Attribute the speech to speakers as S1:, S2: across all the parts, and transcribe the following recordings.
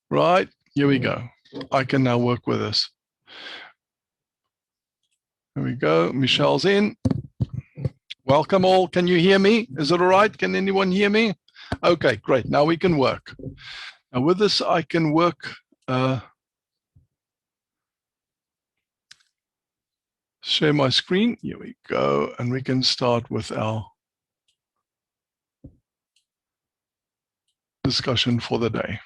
S1: Right, here we go. I can now work with this. Here we go. Michelle's in. Welcome all. Can you hear me? Is it all right? Can anyone hear me? Okay, great. Now we can work. Now with this, I can work. Share my screen. Here we go. And we can start with our discussion for the day.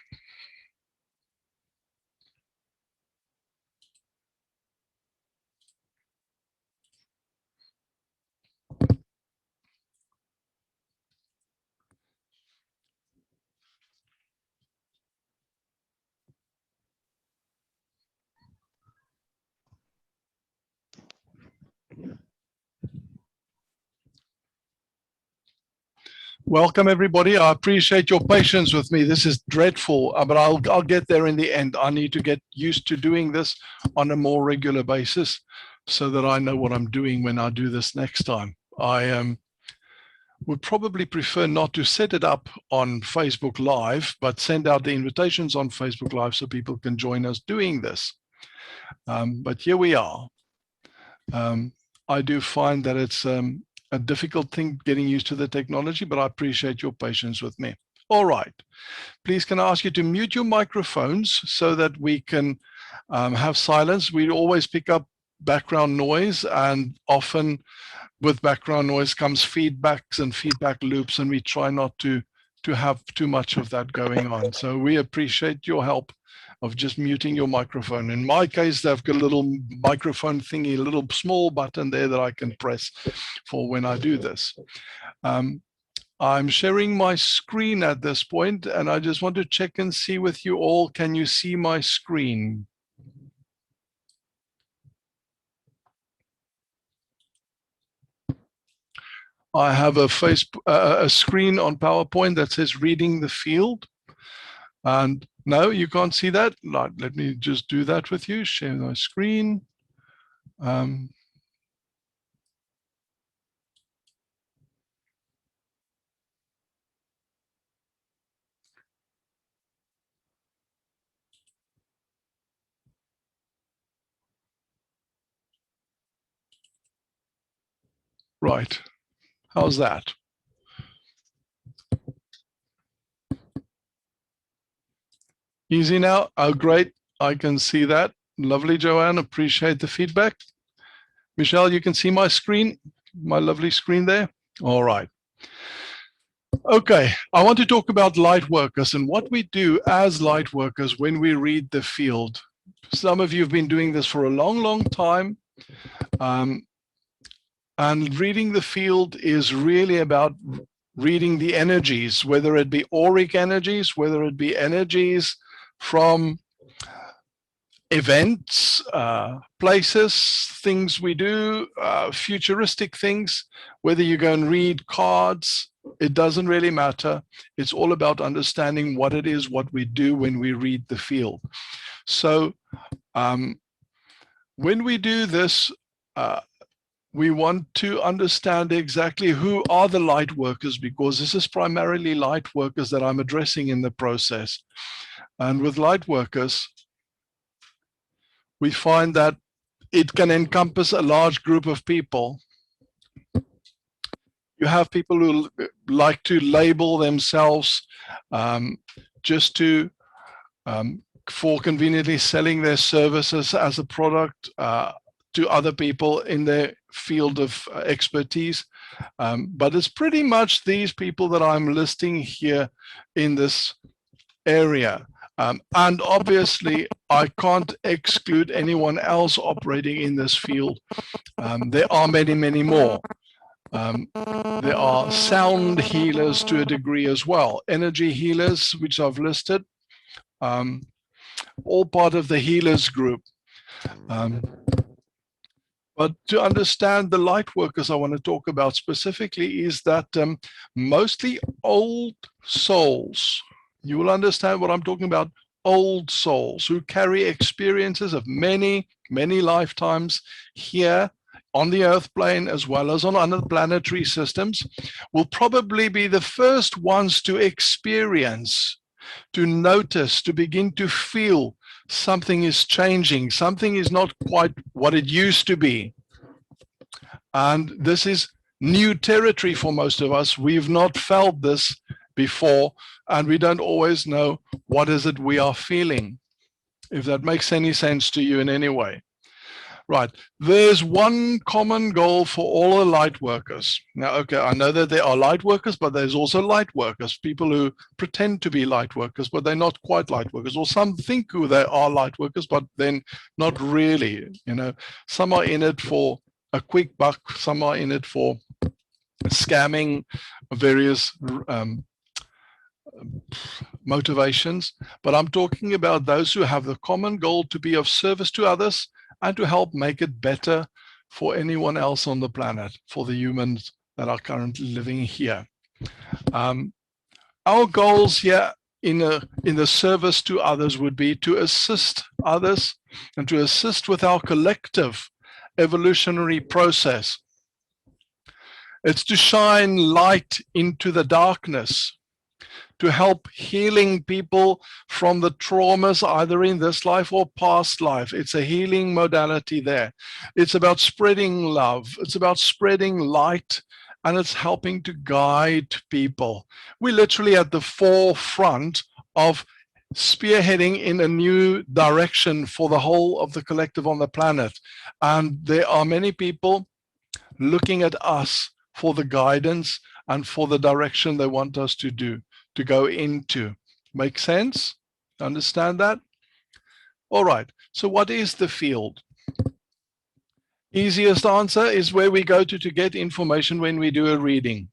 S1: Welcome, everybody. I appreciate your patience with me. This is dreadful, but I'll get there in the end. I need to get used to doing this on a more regular basis so that I know what I'm doing when I do this next time. I would probably prefer not to set it up on Facebook Live, but send out the invitations on Facebook Live so people can join us doing this. But here we are. I do find that it's a difficult thing getting used to the technology, but I appreciate your patience with me. All right. Please, can I ask you to mute your microphones so that we can have silence? We always pick up background noise, and often with background noise comes feedbacks and feedback loops, and we try not to have too much of that going on. So we appreciate your help of just muting your microphone. In my case, they've got a little microphone thingy, a little small button there that I can press for when I do this. I'm sharing my screen at this point, and I just want to check and see with you all, can you see my screen? I have a screen on PowerPoint that says reading the field. And no, you can't see that. Let me just do that with you. Share my screen. Right. How's that? Easy now? Oh, great. I can see that. Lovely, Joanne. Appreciate the feedback. Michelle, you can see my screen, my lovely screen there? All right. Okay, I want to talk about light workers and what we do as light workers when we read the field. Some of you have been doing this for a long, long time. And reading the field is really about reading the energies, whether it be auric energies, whether it be energies from events, places, things we do, futuristic things, whether you go and read cards, it doesn't really matter. It's all about understanding what it is, what we do when we read the field. So when we do this, we want to understand exactly who are the light workers, because this is primarily light workers that I'm addressing in the process. And with light workers, we find that it can encompass a large group of people. You have people who like to label themselves just to, for conveniently selling their services as a product to other people in their field of expertise. But it's pretty much these people that I'm listing here in this area. And obviously, I can't exclude anyone else operating in this field. There are many, many more. There are sound healers to a degree as well. Energy healers, which I've listed, all part of the healers group. But to understand the light workers I want to talk about specifically is that mostly old souls. You will understand what I'm talking about. Old souls who carry experiences of many, many lifetimes here on the Earth plane as well as on other planetary systems will probably be the first ones to experience to notice, to begin to feel something is changing, something is not quite what it used to be. And this is new territory for most of us. We've not felt this before, and we don't always know what is it we are feeling, if that makes any sense to you in any way. Right, there's one common goal for all the light workers. Now, okay, I know that there are light workers, but there's also light workers, people who pretend to be light workers, but they're not quite light workers, or some think who they are light workers, but then not really. You know, some are in it for a quick buck, some are in it for scamming, various motivations, but I'm talking about those who have the common goal to be of service to others and to help make it better for anyone else on the planet, for the humans that are currently living here. Our goals here in the service to others would be to assist others and to assist with our collective evolutionary process. It's to shine light into the darkness, to help healing people from the traumas either in this life or past life. It's a healing modality there. It's about spreading love. It's about spreading light, and it's helping to guide people. We're literally at the forefront of spearheading in a new direction for the whole of the collective on the planet. And there are many people looking at us for the guidance and for the direction they want us to do, to go into. Make sense? Understand that? All right, so what is the field? Easiest answer is where we go to get information when we do a reading.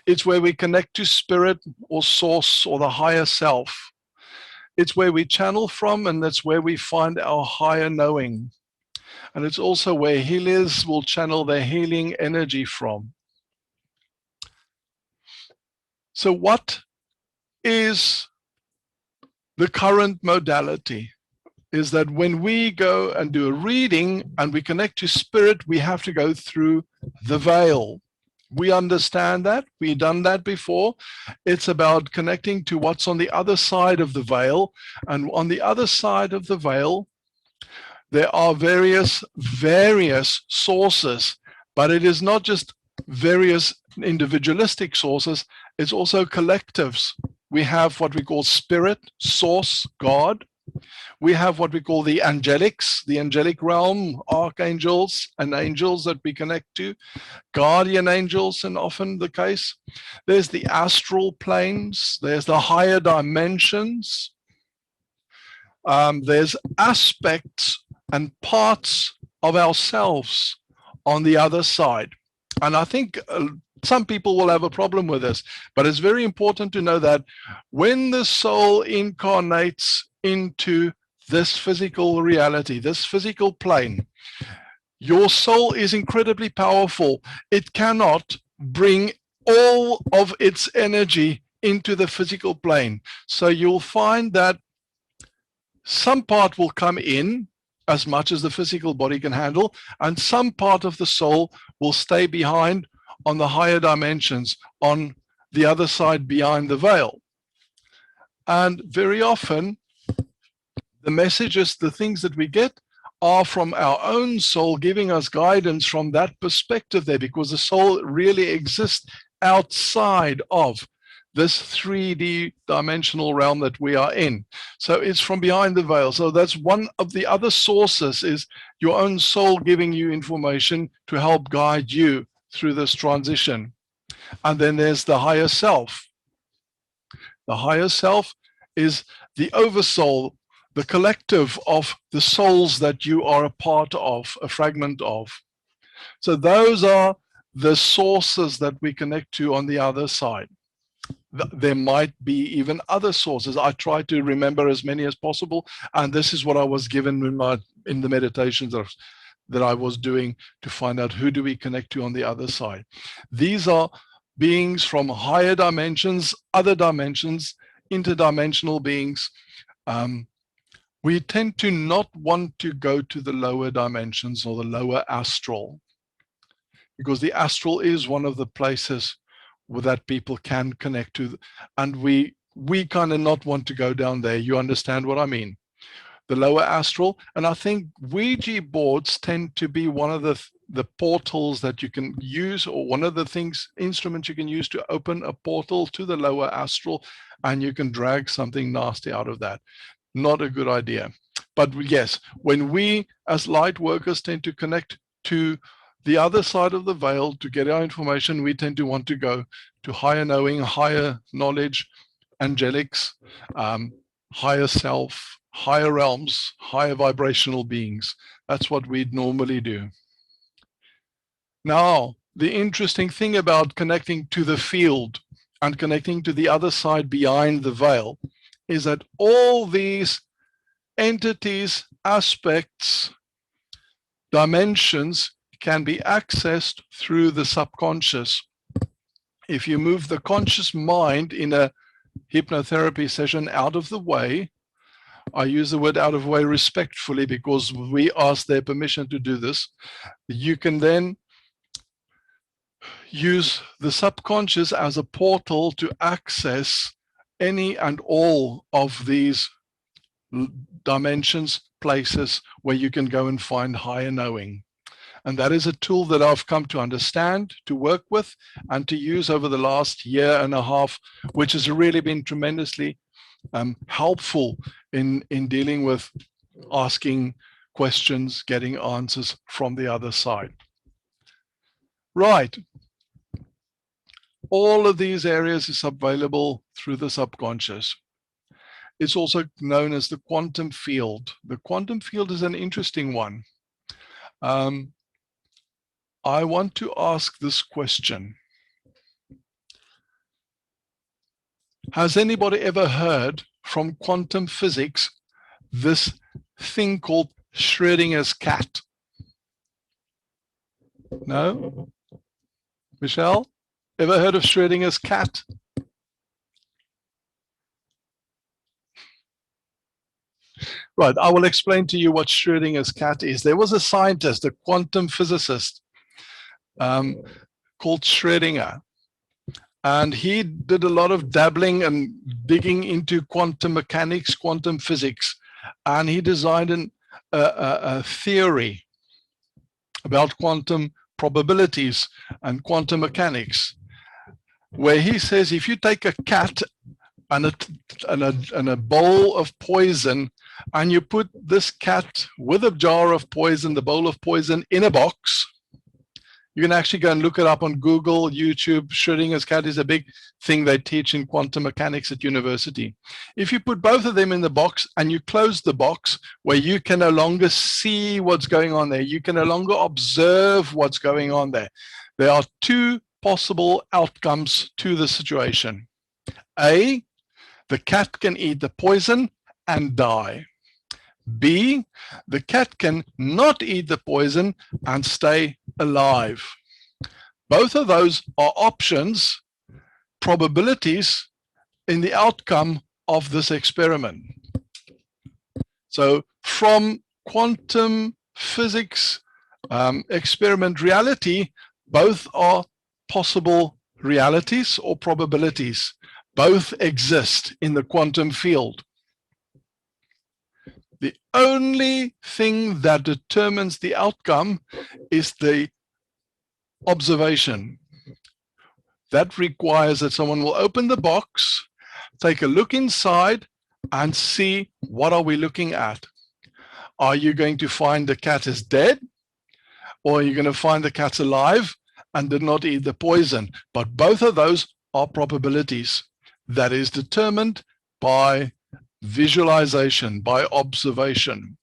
S1: It's where we connect to spirit or source or the higher self. It's where we channel from, and that's where we find our higher knowing. And it's also where healers will channel their healing energy from. So what is the current modality? Is that when we go and do a reading and we connect to spirit, we have to go through the veil. We understand that. We've done that before. It's about connecting to what's on the other side of the veil. And on the other side of the veil, there are various sources, but it is not just various individualistic sources, it's also collectives. We have what we call spirit, source, God. We have what we call the angelics, the angelic realm, archangels and angels that we connect to, guardian angels, and often the case. There's the astral planes, there's the higher dimensions. There's aspects and parts of ourselves on the other side. And I think some people will have a problem with this, but it's very important to know that when the soul incarnates into this physical reality, this physical plane, your soul is incredibly powerful. It cannot bring all of its energy into the physical plane. So you'll find that some part will come in as much as the physical body can handle, and some part of the soul will stay behind on the higher dimensions, on the other side behind the veil. And very often, the messages, the things that we get are from our own soul giving us guidance from that perspective there, because the soul really exists outside of this 3D dimensional realm that we are in. So it's from behind the veil. So that's one of the other sources, is your own soul giving you information to help guide you through this transition. And then there's the higher self. The higher self is the oversoul, the collective of the souls that you are a part of, a fragment of. So those are the sources that we connect to on the other side. There might be even other sources. I try to remember as many as possible, and this is what I was given in the meditations that I was doing, to find out who do we connect to on the other side. These are beings from higher dimensions, other dimensions, interdimensional beings. We tend to not want to go to the lower dimensions or the lower astral, because the astral is one of the places that people can connect to, and we we kind of not want to go down there. You understand what I mean? The lower astral. And I think Ouija boards tend to be one of the portals that you can use, or one of the instruments you can use to open a portal to the lower astral, and you can drag something nasty out of that. Not a good idea. But yes, when we as light workers tend to connect to the other side of the veil to get our information, we tend to want to go to higher knowing, higher knowledge, angelics, higher self, higher realms, higher vibrational beings. That's what we'd normally do. Now, the interesting thing about connecting to the field and connecting to the other side behind the veil is that all these entities, aspects, dimensions can be accessed through the subconscious. If you move the conscious mind in a hypnotherapy session out of the way, I use the word out of the way respectfully because we ask their permission to do this, you can then use the subconscious as a portal to access any and all of these dimensions, places where you can go and find higher knowing. And that is a tool that I've come to understand, to work with, and to use over the last year and a half, which has really been tremendously helpful in dealing with asking questions, getting answers from the other side. Right. All of these areas is available through the subconscious. It's also known as the quantum field. The quantum field is an interesting one. I want to ask this question. Has anybody ever heard from quantum physics this thing called Schrödinger's cat? No? Michelle, ever heard of Schrödinger's cat? Right, I will explain to you what Schrödinger's cat is. There was a scientist, a quantum physicist called Schrödinger. And he did a lot of dabbling and digging into quantum mechanics, quantum physics. And he designed a theory about quantum probabilities and quantum mechanics, where he says if you take a cat and a bowl of poison, and you put this cat with a jar of poison, the bowl of poison, in a box, you can actually go and look it up on Google, YouTube. Schrödinger's cat is a big thing they teach in quantum mechanics at university. If you put both of them in the box and you close the box, where you can no longer see what's going on there, you can no longer observe what's going on there, there are two possible outcomes to the situation. A, the cat can eat the poison and die. B, the cat can not eat the poison and stay alive. Both of those are options, probabilities in the outcome of this experiment. So from quantum physics experiment reality, both are possible realities or probabilities. Both exist in the quantum field. The only thing that determines the outcome is the observation. That requires that someone will open the box, take a look inside, and see what are we looking at. Are you going to find the cat is dead, or are you going to find the cat's alive and did not eat the poison? But both of those are probabilities. That is determined by visualization, by observation.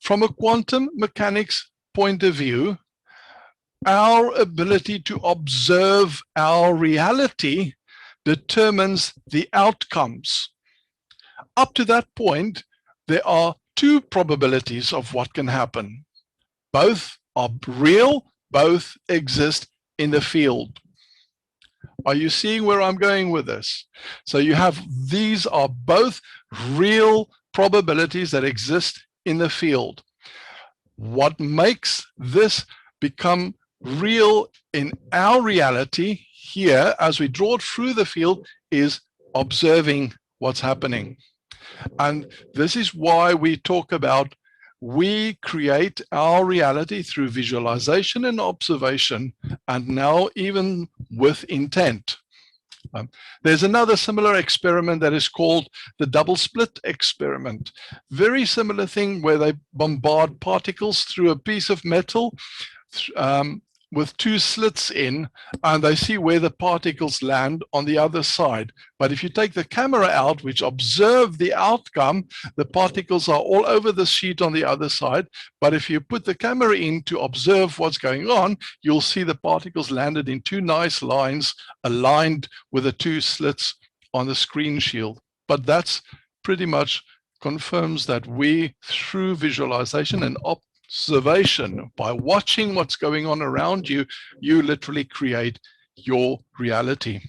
S1: From a quantum mechanics point of view, our ability to observe our reality determines the outcomes. Up to that point, there are two probabilities of what can happen. Both are real, both exist in the field. Are you seeing where I'm going with this? So you have, these are both real probabilities that exist in the field. What makes this become real in our reality here, as we draw it through the field, is observing what's happening. And this is why we talk about we create our reality through visualization and observation, and now even with intent. There's another similar experiment that is called the double slit experiment. Very similar thing where they bombard particles through a piece of metal with two slits in, and they see where the particles land on the other side. But if you take the camera out, which observe the outcome, the particles are all over the sheet on the other side. But if you put the camera in to observe what's going on, you'll see the particles landed in two nice lines aligned with the two slits on the screen shield. But that's pretty much confirms that we, through visualization and observation, by watching what's going on around you, you literally create your reality.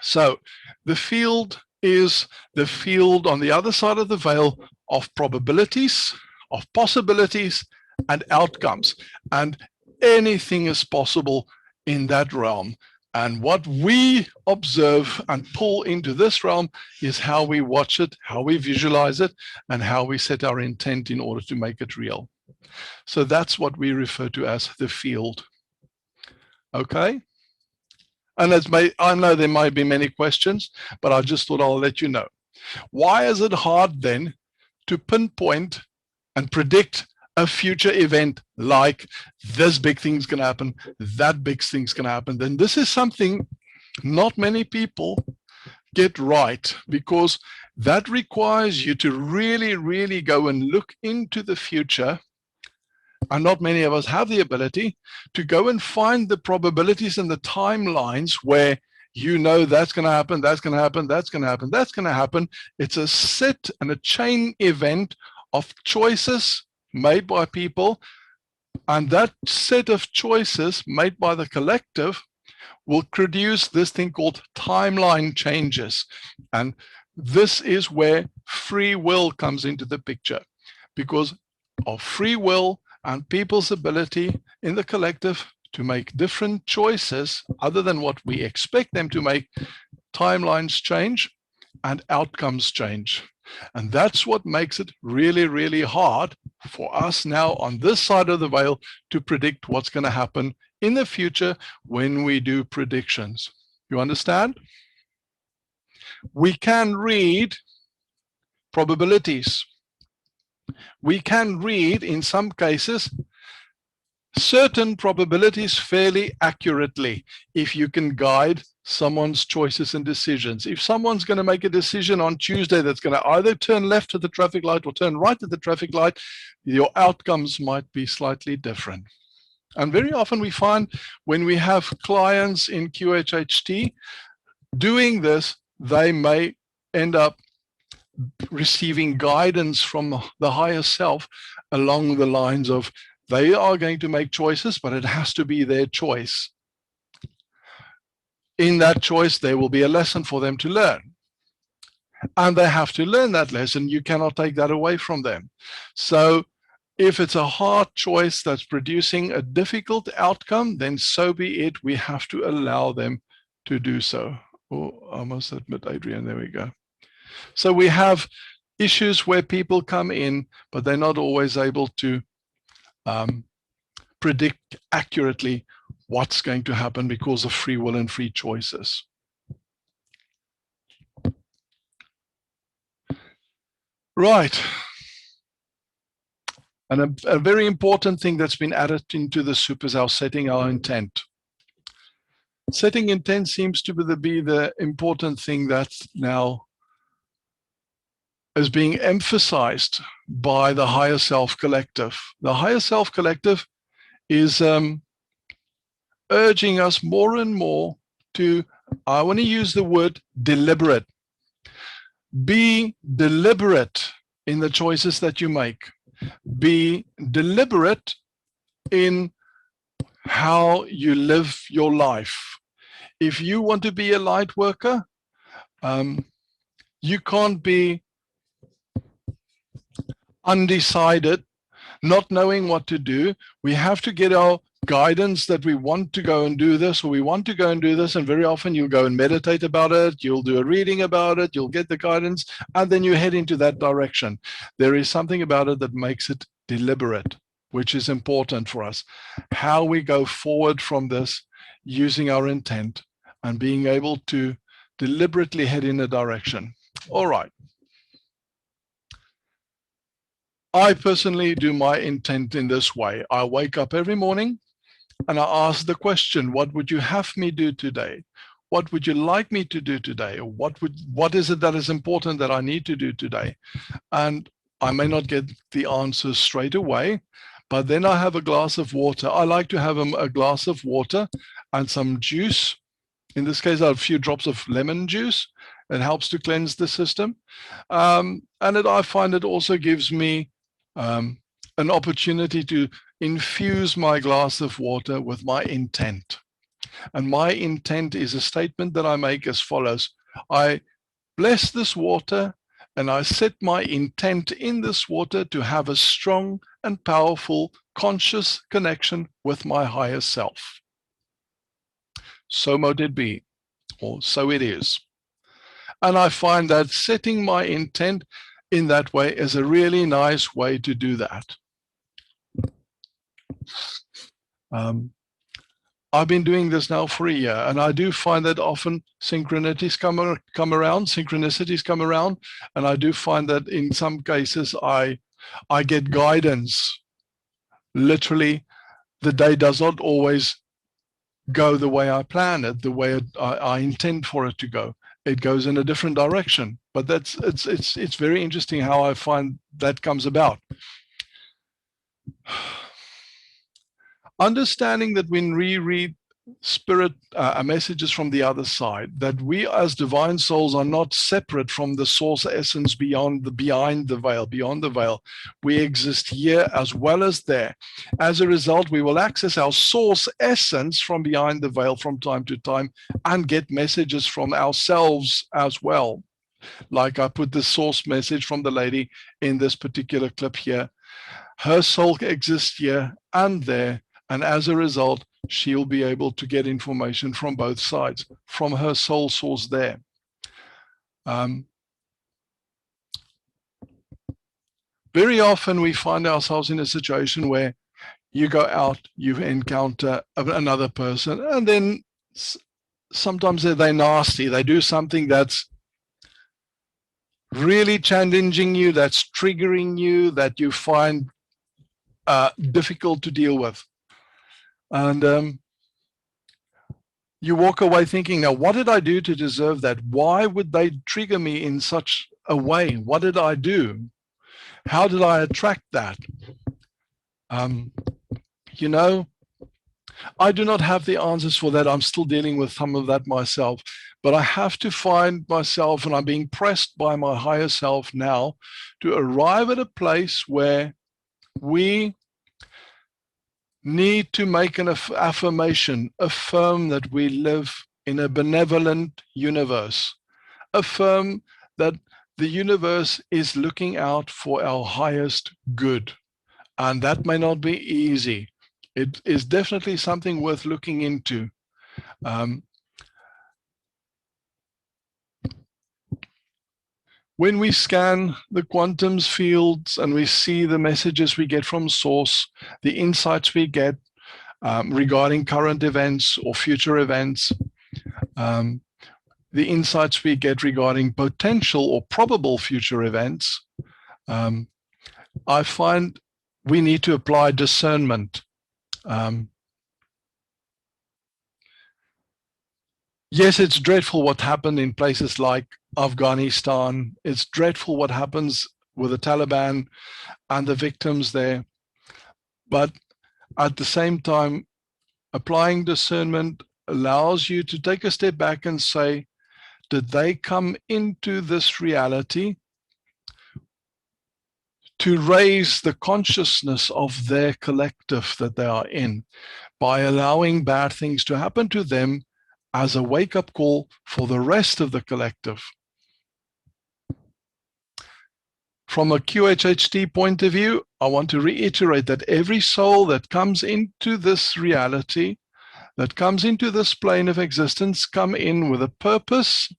S1: So the field is the field on the other side of the veil of probabilities, of possibilities, and outcomes. And anything is possible in that realm. And what we observe and pull into this realm is how we watch it, how we visualize it, and how we set our intent in order to make it real. So that's what we refer to as the field. Okay? And I know there might be many questions, but I just thought I'll let you know. Why is it hard then to pinpoint and predict a future event like this big thing's going to happen, that big thing's going to happen? Then this is something not many people get right, because that requires you to really, really go and look into the future. And not many of us have the ability to go and find the probabilities and the timelines where you know that's going to happen, that's going to happen, that's going to happen, that's going to happen. It's a set and a chain event of choices made by people, and that set of choices made by the collective will produce this thing called timeline changes. And this is where free will comes into the picture, because of free will and people's ability in the collective to make different choices other than what we expect them to make. Timelines change and outcomes change. And that's what makes it really, really hard for us now on this side of the veil to predict what's going to happen in the future when we do predictions. You understand? We can read probabilities. We can read, in some cases, certain probabilities fairly accurately if you can guide someone's choices and decisions. If someone's going to make a decision on Tuesday that's going to either turn left at the traffic light or turn right at the traffic light, your outcomes might be slightly different. And very often we find when we have clients in QHHT doing this, they may end up receiving guidance from the higher self along the lines of they are going to make choices, but it has to be their choice. In that choice, there will be a lesson for them to learn. And they have to learn that lesson. You cannot take that away from them. So if it's a hard choice that's producing a difficult outcome, then so be it. We have to allow them to do so. Oh, I must admit, Adrian, there we go. So we have issues where people come in, but they're not always able to predict accurately what's going to happen because of free will and free choices. Right. And a very important thing that's been added into the soup is our setting our intent. Setting intent seems to be the important thing that's now is being emphasized by the higher self collective. The higher self collective is urging us more and more to, I want to use the word deliberate. Be deliberate in the choices that you make. Be deliberate in how you live your life. If you want to be a light worker, you can't be undecided, not knowing what to do. We have to get our guidance that we want to go and do this, or we want to go and do this, and very often you'll go and meditate about it, you'll do a reading about it, you'll get the guidance, and then you head into that direction. There is something about it that makes it deliberate, which is important for us. How we go forward from this using our intent and being able to deliberately head in a direction. All right. I personally do my intent in this way. I wake up every morning and I ask the question, what would you have me do today? What would you like me to do today? Or what is it that is important that I need to do today? And I may not get the answers straight away, but then I have a glass of water. I like to have a glass of water and some juice. In this case, I have a few drops of lemon juice. It helps to cleanse the system. And I find it also gives me an opportunity to infuse my glass of water with my intent. And my intent is a statement that I make as follows. I bless this water and I set my intent in this water to have a strong and powerful conscious connection with my higher self. So mote it be, or so it is. And I find that setting my intent in that way is a really nice way to do that. I've been doing this now for a year, and I do find that often synchronicities come around, and I do find that in some cases I get guidance. Literally, the day does not always go the way I plan it, the way I intend for it to go. It goes in a different direction, but it's very interesting how I find that comes about. Understanding that when we read spirit messages from the other side, that we as divine souls are not separate from the source essence behind the veil. We exist here as well as there. As a result, we will access our source essence from behind the veil from time to time and get messages from ourselves as well. Like I put the source message from the lady in this particular clip here. Her soul exists here and there, and as a result, she'll be able to get information from both sides, from her soul source there. Very often we find ourselves in a situation where you go out, you encounter another person, and then sometimes they're nasty. They do something that's really challenging you, that's triggering you, that you find difficult to deal with. And you walk away thinking, now, what did I do to deserve that? Why would they trigger me in such a way? What did I do? How did I attract that? You know, I do not have the answers for that. I'm still dealing with some of that myself. But I have to find myself, and I'm being pressed by my higher self now to arrive at a place where we need to make an affirmation, affirm that we live in a benevolent universe, affirm that the universe is looking out for our highest good. And that may not be easy. It is definitely something worth looking into. When we scan the quantum fields and we see the messages we get from source, the insights we get regarding current events or future events, the insights we get regarding potential or probable future events, I find we need to apply discernment. Yes, it's dreadful what happened in places like Afghanistan. It's dreadful what happens with the Taliban and the victims there. But at the same time, applying discernment allows you to take a step back and say, did they come into this reality to raise the consciousness of their collective that they are in by allowing bad things to happen to them as a wake-up call for the rest of the collective? From a QHHT point of view, I want to reiterate that every soul that comes into this reality, that comes into this plane of existence, come in with a purpose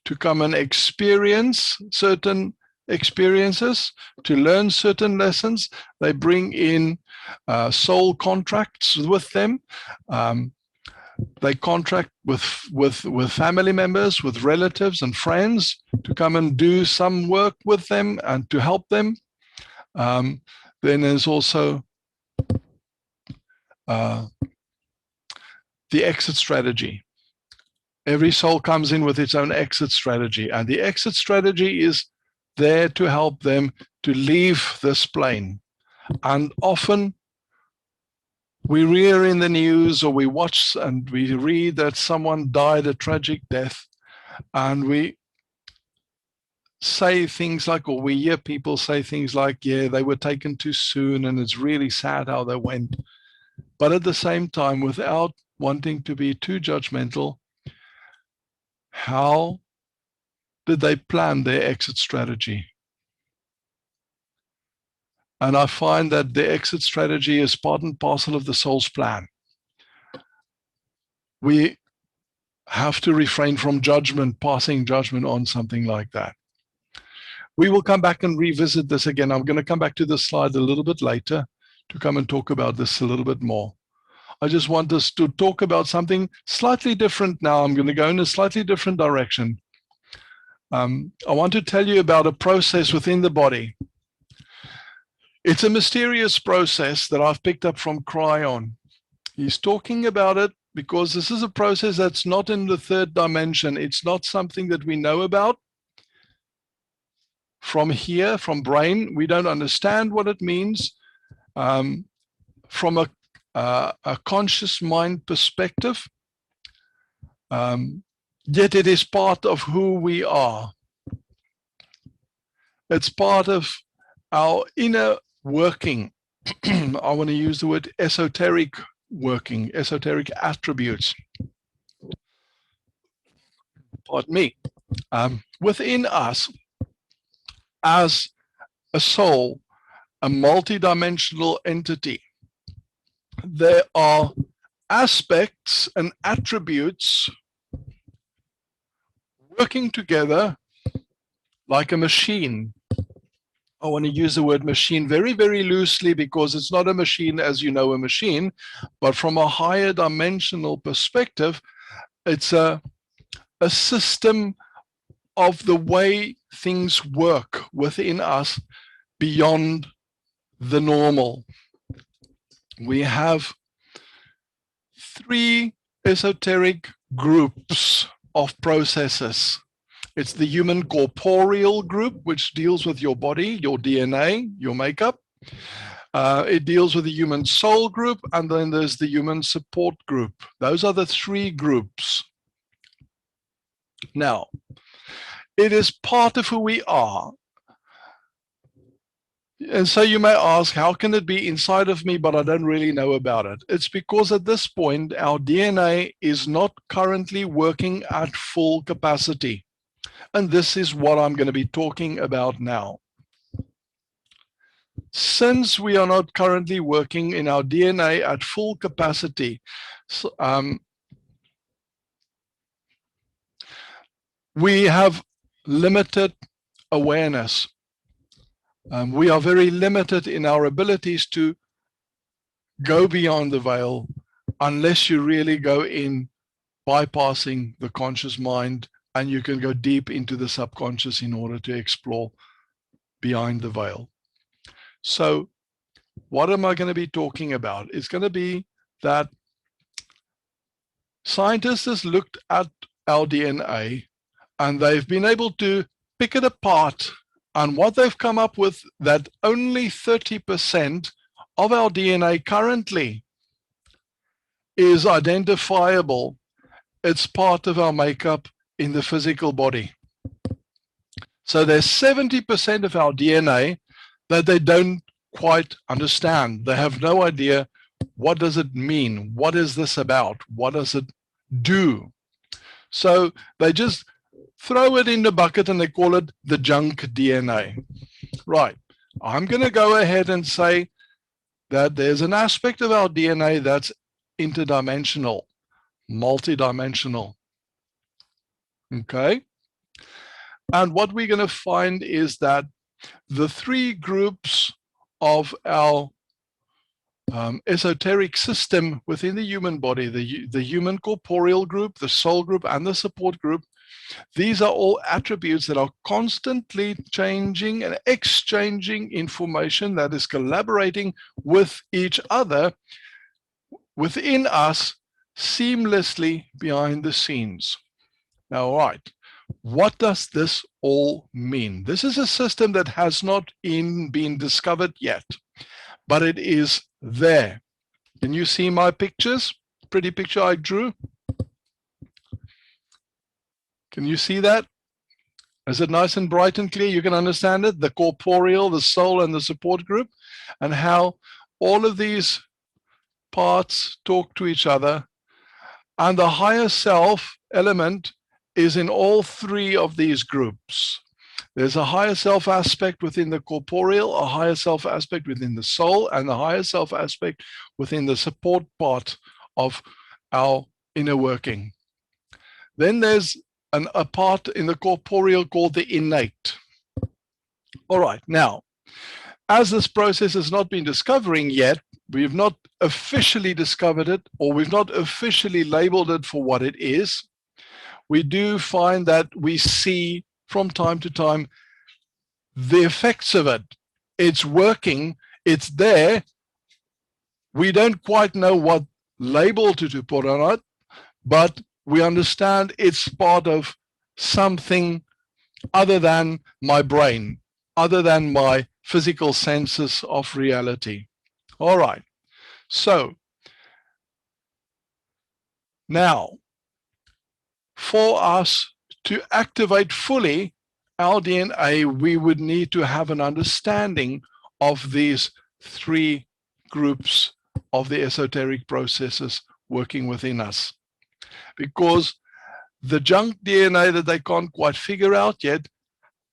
S1: to come and experience certain experiences, to learn certain lessons. They bring in soul contracts with them. They contract with family members, with relatives and friends to come and do some work with them and to help them. Then there's also the exit strategy. Every soul comes in with its own exit strategy, and the exit strategy is there to help them to leave this plane. And often we hear in the news or we watch and we read that someone died a tragic death, and we say things like, or we hear people say things like, yeah, they were taken too soon and it's really sad how they went. But at the same time, without wanting to be too judgmental, how did they plan their exit strategy? And I find that the exit strategy is part and parcel of the soul's plan. We have to refrain from judgment, passing judgment on something like that. We will come back and revisit this again. I'm going to come back to this slide a little bit later to come and talk about this a little bit more. I just want us to talk about something slightly different now. I'm going to go in a slightly different direction. I want to tell you about a process within the body. It's a mysterious process that I've picked up from Cryon. He's talking about it because this is a process that's not in the third dimension. It's not something that we know about. From here, from brain, we don't understand what it means. From a conscious mind perspective, yet it is part of who we are. It's part of our inner working. I want to use the word esoteric working, esoteric attributes. Pardon me. Within us, as a soul, a multidimensional entity, there are aspects and attributes working together like a machine. I want to use the word machine very, very loosely because it's not a machine as you know a machine, but from a higher dimensional perspective, it's a system of the way things work within us beyond the normal. We have 3 esoteric groups of processes. It's the human corporeal group, which deals with your body, your DNA, your makeup. It deals with the human soul group, and then there's the human support group. Those are the 3 groups. Now, it is part of who we are. And so you may ask, how can it be inside of me, but I don't really know about it? It's because at this point, our DNA is not currently working at full capacity. And this is what I'm going to be talking about now. Since we are not currently working in our DNA at full capacity, we have limited awareness. We are very limited in our abilities to go beyond the veil unless you really go in bypassing the conscious mind, and you can go deep into the subconscious in order to explore behind the veil. So what am I going to be talking about? It's going to be that scientists have looked at our DNA and they've been able to pick it apart. And what they've come up with, that only 30% of our DNA currently is identifiable. It's part of our makeup in the physical body. So there's 70% of our DNA that they don't quite understand. They have no idea, what does it mean? What is this about? What does it do? So they just throw it in the bucket and they call it the junk DNA. Right. I'm going to go ahead and say that there's an aspect of our DNA that's interdimensional, multidimensional. Okay? And what we're going to find is that the three groups of our esoteric system within the human body, the human corporeal group, the soul group, and the support group, these are all attributes that are constantly changing and exchanging information that is collaborating with each other within us seamlessly behind the scenes. Now, all right, what does this all mean? This is a system that has not been discovered yet, but it is there. Can you see my pictures? Pretty picture I drew. Can you see that? Is it nice and bright and clear? You can understand it, the corporeal, the soul, and the support group, and how all of these parts talk to each other. And the higher self element is in all three of these groups. There's a higher self aspect within the corporeal, a higher self aspect within the soul, and the higher self aspect within the support part of our inner working. Then there's a part in the corporeal called the innate. All right, now, as this process has not been discovering yet, we've not officially discovered it, or we've not officially labeled it for what it is. We do find that we see from time to time the effects of it. It's working, it's there. We don't quite know what label to put on it, but we understand it's part of something other than my brain, other than my physical senses of reality. All right, so now for us to activate fully our DNA, we would need to have an understanding of these three groups of the esoteric processes working within us. Because the junk DNA that they can't quite figure out yet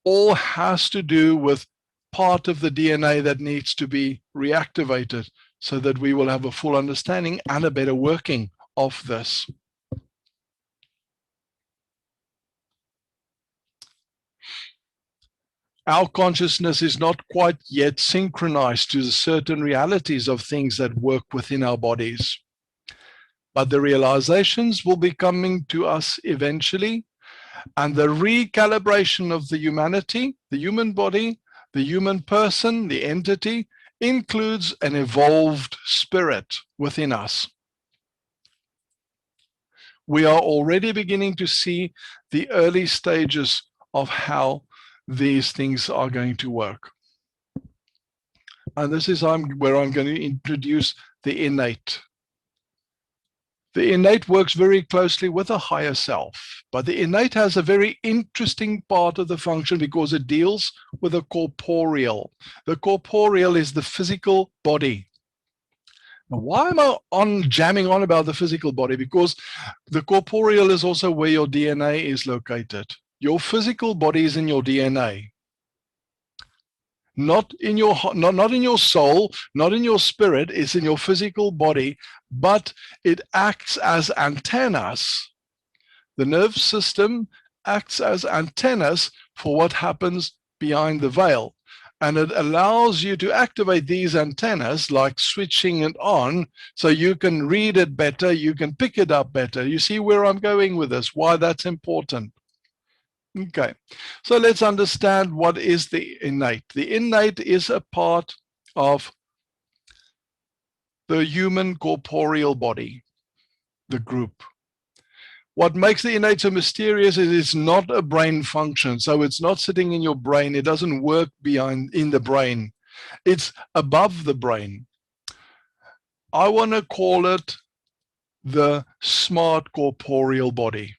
S1: all has to do with part of the DNA that needs to be reactivated so that we will have a full understanding and a better working of this. Our consciousness is not quite yet synchronized to the certain realities of things that work within our bodies. But the realizations will be coming to us eventually, and the recalibration of the humanity, the human body, the human person, the entity, includes an evolved spirit within us. We are already beginning to see the early stages of how these things are going to work. And this is where I'm going to introduce the innate. The innate works very closely with a higher self, but the innate has a very interesting part of the function because it deals with the corporeal. The corporeal is the physical body. Now, why am I jamming on about the physical body? Because the corporeal is also where your DNA is located. Your physical body is in your DNA. Not in your soul, not in your spirit, it's in your physical body, but it acts as antennas. The nerve system acts as antennas for what happens behind the veil. And it allows you to activate these antennas, like switching it on, so you can read it better, you can pick it up better. You see where I'm going with this, why that's important. Okay, so let's understand what is the innate. The innate is a part of the human corporeal body, the group. What makes the innate so mysterious is it's not a brain function. So it's not sitting in your brain. It doesn't work in the brain. It's above the brain. I want to call it the smart corporeal body.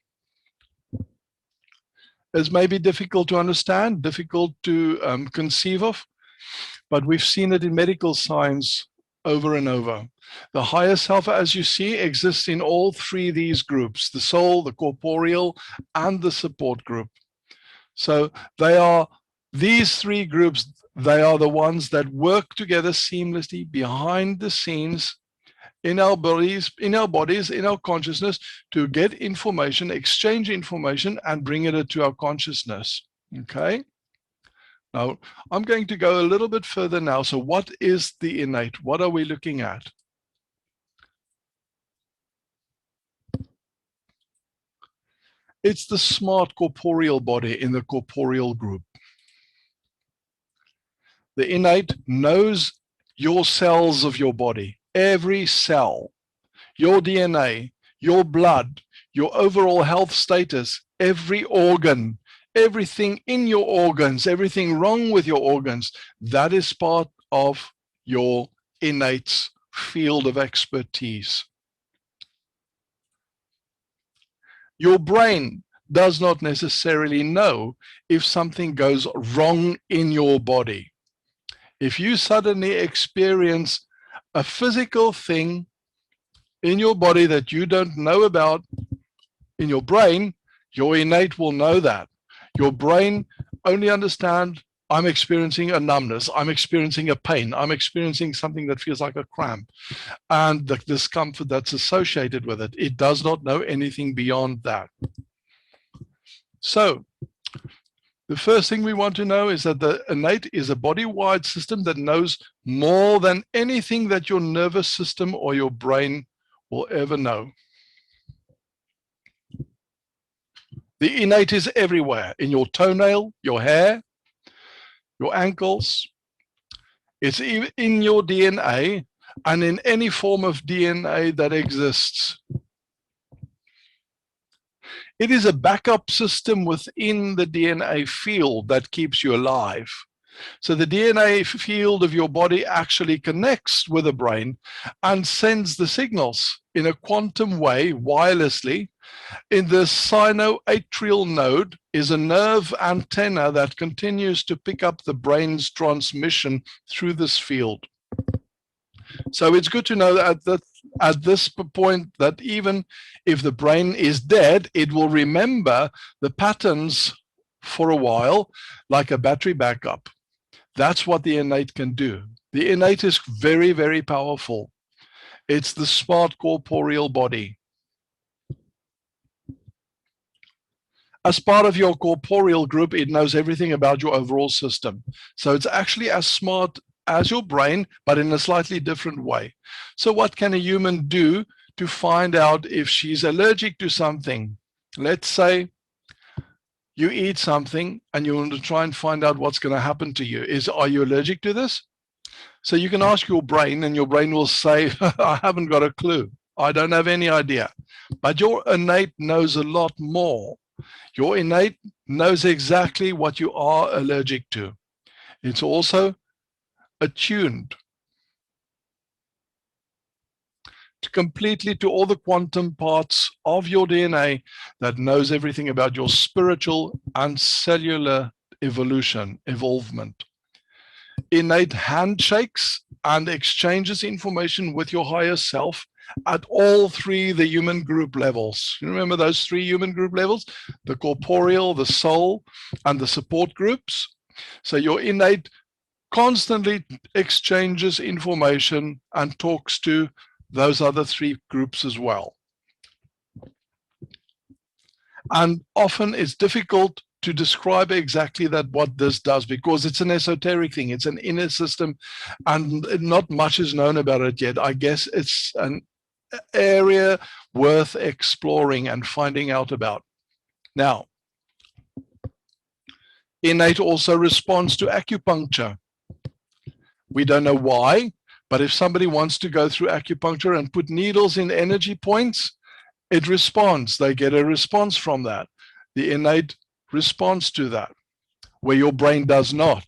S1: It's maybe difficult to understand, difficult to conceive of, but we've seen it in medical science over and over. The higher self, as you see, exists in all three of these groups, the soul, the corporeal, and the support group. So they are these three groups They are the ones that work together seamlessly behind the scenes in our bodies, in our consciousness, to get information, exchange information, and bring it to our consciousness. Okay. Now, I'm going to go a little bit further now. So what is the innate? What are we looking at? It's the smart corporeal body in the corporeal group. The innate knows your cells of your body, every cell, your DNA, your blood, your overall health status, every organ, everything in your organs, everything wrong with your organs. That is part of your innate field of expertise. Your brain does not necessarily know if something goes wrong in your body. If you suddenly experience a physical thing in your body that you don't know about in your brain, your innate will know that. Your brain only understands, I'm experiencing a numbness, I'm experiencing a pain, I'm experiencing something that feels like a cramp, and the discomfort that's associated with it. It does not know anything beyond that. So the first thing we want to know is that the innate is a body-wide system that knows more than anything that your nervous system or your brain will ever know. The innate is everywhere, in your toenail, your hair, your ankles. It's in your DNA and in any form of DNA that exists. It is a backup system within the DNA field that keeps you alive. So the DNA field of your body actually connects with the brain and sends the signals in a quantum way wirelessly. In the sinoatrial node is a nerve antenna that continues to pick up the brain's transmission through this field. So it's good to know that at this point that even if the brain is dead, it will remember the patterns for a while, like a battery backup. That's what the innate can do. The innate is very, very powerful. It's the smart corporeal body. As part of your corporeal group, it knows everything about your overall system. So it's actually as smart as your brain, but in a slightly different way. So what can a human do to find out if she's allergic to something? Let's say you eat something and you want to try and find out what's going to happen to you. Are you allergic to this? So you can ask your brain and your brain will say, I haven't got a clue. I don't have any idea. But your innate knows a lot more. Your innate knows exactly what you are allergic to. It's also attuned completely to all the quantum parts of your DNA that knows everything about your spiritual and cellular evolvement. Innate handshakes and exchanges information with your higher self at all three the human group levels. You remember those three human group levels? The corporeal, the soul, and the support groups. So your innate constantly exchanges information and talks to those other three groups as well. And often it's difficult to describe exactly what this does because it's an esoteric thing. It's an inner system and not much is known about it yet. I guess it's an area worth exploring and finding out about. Now, innate also responds to acupuncture. We don't know why, but if somebody wants to go through acupuncture and put needles in energy points, it responds. They get a response from that. The innate responds to that, where your brain does not.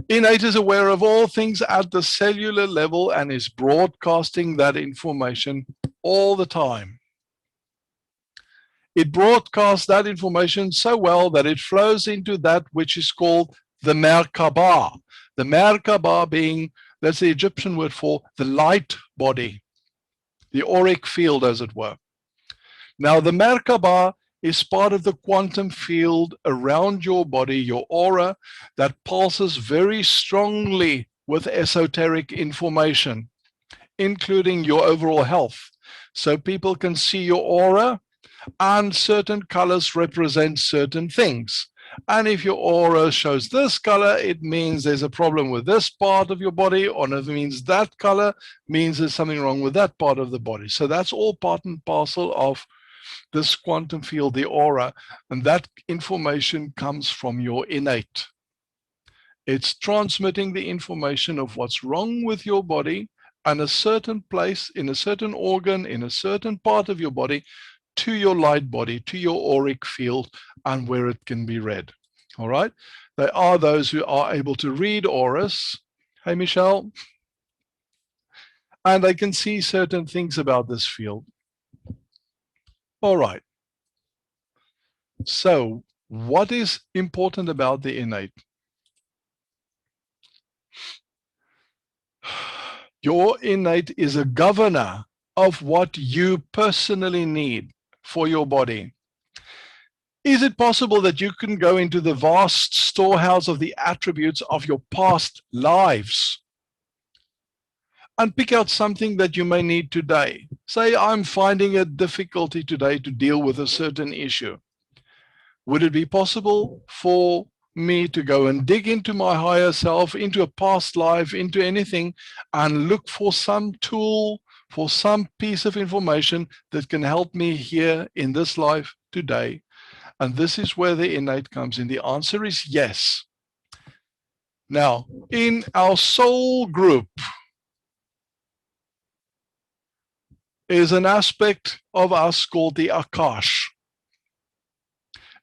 S1: Innate is aware of all things at the cellular level and is broadcasting that information all the time. It broadcasts that information so well that it flows into that which is called the Merkaba. The Merkaba being, that's the Egyptian word for the light body, the auric field, as it were. Now, the Merkaba is part of the quantum field around your body, your aura, that pulses very strongly with esoteric information, including your overall health. So people can see your aura, and certain colors represent certain things. And if your aura shows this color, it means there's a problem with this part of your body, or if it means that color, means there's something wrong with that part of the body. So that's all part and parcel of this quantum field, the aura, and that information comes from your innate. It's transmitting the information of what's wrong with your body and a certain place, in a certain organ, in a certain part of your body, to your light body, to your auric field, and where it can be read. All right? There are those who are able to read auras. Hey, Michelle. And they can see certain things about this field. All right. So what is important about the innate? Your innate is a governor of what you personally need for your body. Is it possible that you can go into the vast storehouse of the attributes of your past lives and pick out something that you may need today? Say, I'm finding a difficulty today to deal with a certain issue. Would it be possible for me to go and dig into my higher self, into a past life, into anything, and look for some tool, for some piece of information that can help me here in this life today? And this is where the innate comes in. The answer is yes. Now, in our soul group is an aspect of us called the Akash,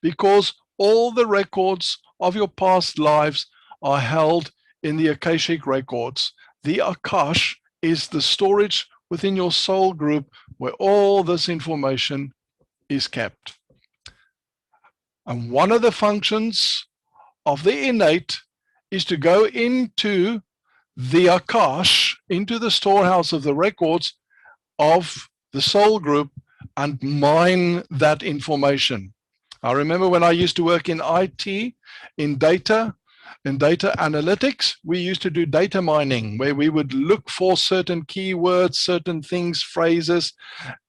S1: because all the records of your past lives are held in the Akashic records. The Akash is the storage within your soul group where all this information is kept. And one of the functions of the innate is to go into the Akash, into the storehouse of the records of the soul group, and mine that information. I remember when I used to work in IT, in data analytics, we used to do data mining, where we would look for certain keywords, certain things, phrases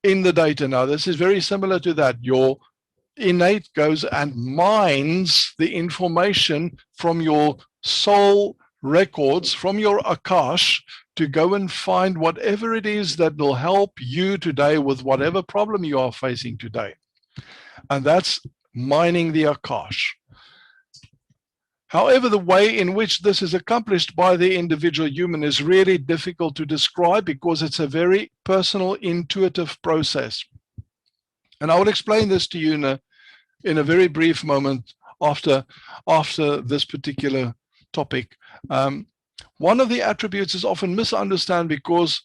S1: in the data. Now, this is very similar to that. Your innate goes and mines the information from your soul records, from your Akash, to go and find whatever it is that will help you today with whatever problem you are facing today. And that's mining the Akash. However, the way in which this is accomplished by the individual human is really difficult to describe, because it's a very personal, intuitive process. And I will explain this to you in a very brief moment after this particular topic. One of the attributes is often misunderstood because